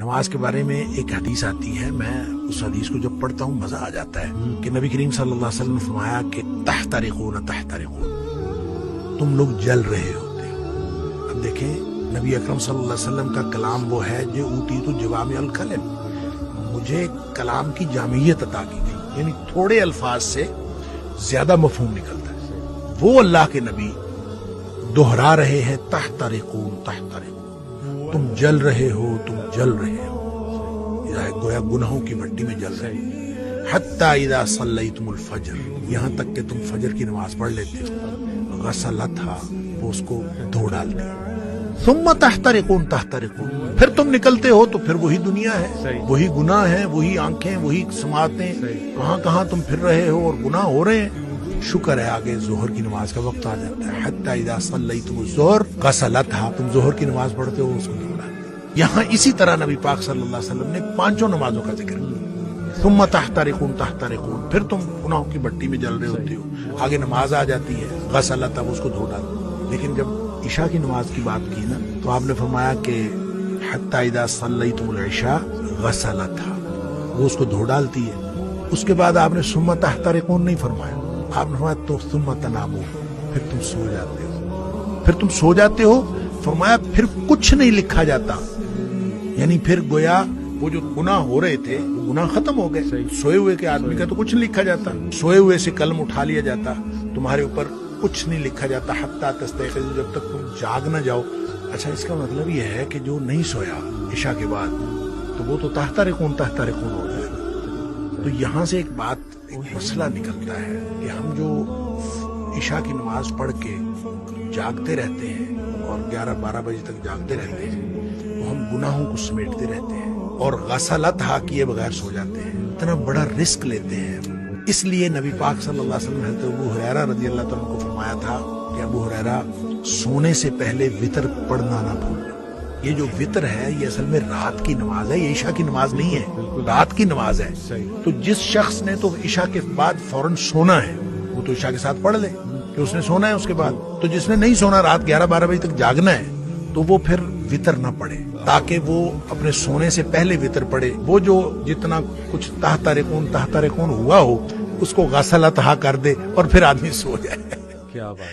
نماز کے بارے میں ایک حدیث آتی ہے، میں اس حدیث کو جب پڑھتا ہوں مزہ آ جاتا ہے کہ نبی کریم صلی اللہ علیہ وسلم نے فرمایا کہ تحترقون تحترقون، تم لوگ جل رہے ہوتے ہو۔ اب دیکھیں نبی اکرم صلی اللہ علیہ وسلم کا کلام وہ ہے جو اوتیت جوامع الکلم، مجھے کلام کی جامعیت عطا کی گئی، یعنی تھوڑے الفاظ سے زیادہ مفہوم نکلتا ہے۔ وہ اللہ کے نبی دہرا رہے ہیں تحترقون تحترقون، تم جل رہے ہو، تم جل رہے ہو، گویا گناہوں کی مٹی میں جل رہے ہو۔ حتی اذا صلیتم الفجر، یہاں تک کہ تم فجر کی نماز پڑھ لیتے ہو، غسلتھا، وہ اس کو دھو ڈالتے ہیں۔ ثم تحترقون تحترقون، پھر تم نکلتے ہو تو پھر وہی دنیا ہے، وہی گناہ ہیں، وہی آنکھیں، وہی سماعتیں، کہاں کہاں تم پھر رہے ہو اور گناہ ہو رہے ہیں۔ شکر ہے آگے ظہر کی نماز کا وقت آ جاتا ہے۔ حتی اذا صلیتم الظہر غسلتھا، تم ظہر کی نماز پڑھتے ہو، اس کو دھو ڈالتے ہیں۔ یہاں اسی طرح نبی پاک صلی اللہ علیہ وسلم نے پانچوں نمازوں کا ذکر کیا۔ ثم تحترقون تحترقون، پھر تم گناہوں کی مٹی میں جل رہے ہوتے ہو، آگے نماز آ جاتی ہے، غسلتھا، اس کو دھو ڈالتے۔ لیکن جب عشاء کی نماز کی بات کی نا تو آپ نے فرمایا کہ حتی اذا صلیتم العشاء غسلتھا، وہ اس کو دھو ڈالتی ہے۔ اس کے بعد آپ نے ثم تحترقون نہیں فرمایا، آپ نے فرمایا تو ثم تنامون، پھر تم سو جاتے ہو، پھر تم سو جاتے ہو۔ فرمایا پھر کچھ نہیں لکھا جاتا، یعنی پھر گویا وہ جو گناہ ہو رہے تھے وہ گناہ ختم ہو گئے۔ سوئے ہوئے کے آدمی کا تو کچھ نہیں لکھا جاتا، سوئے ہوئے سے قلم اٹھا لیا جاتا، تمہارے اوپر کچھ نہیں لکھا جاتا حتی تستيقظوا، جب تک تم جاگ نہ جاؤ۔ اچھا، اس کا مطلب یہ ہے کہ جو نہیں سویا عشاء کے بعد تو وہ تو تحترقون تحترقون ہو جائے گا۔ تو یہاں سے ایک بات، ایک مسئلہ نکلتا ہے کہ ہم جو عشاء کی نماز پڑھ کے جاگتے رہتے ہیں اور 11-12 بجے تک جاگتے رہتے ہیں، وہ ہم گناہوں کو سمیٹتے رہتے ہیں اور غسلتھا کیے بغیر سو جاتے ہیں، اتنا بڑا رسک لیتے ہیں۔ اس لیے نبی پاک صلی اللہ علیہ وسلم نے حضرت ابو ہریرہ رضی اللہ تعالیٰ عنہ کو فرمایا تھا کہ ابو ہریرہ سونے سے پہلے وتر پڑھنا نہ بھولنا۔ یہ جو وتر ہے یہ اصل میں رات کی نماز ہے، یہ عشاء کی نماز نہیں ہے، رات کی نماز ہے۔ تو جس شخص نے تو عشاء کے بعد فوراً سونا ہے وہ تو عشاء کے ساتھ پڑھ لے کہ اس نے سونا ہے اس کے بعد۔ تو جس نے نہیں سونا، رات 11-12 بجے تک جاگنا ہے، تو وہ پھر وتر نہ پڑھے، تاکہ وہ اپنے سونے سے پہلے وتر پڑھے۔ وہ جو جتنا کچھ تحترقون تحترقون ہوا ہو اس کو غسلتھا کر دے اور پھر آدمی سو جائے۔ کیا بات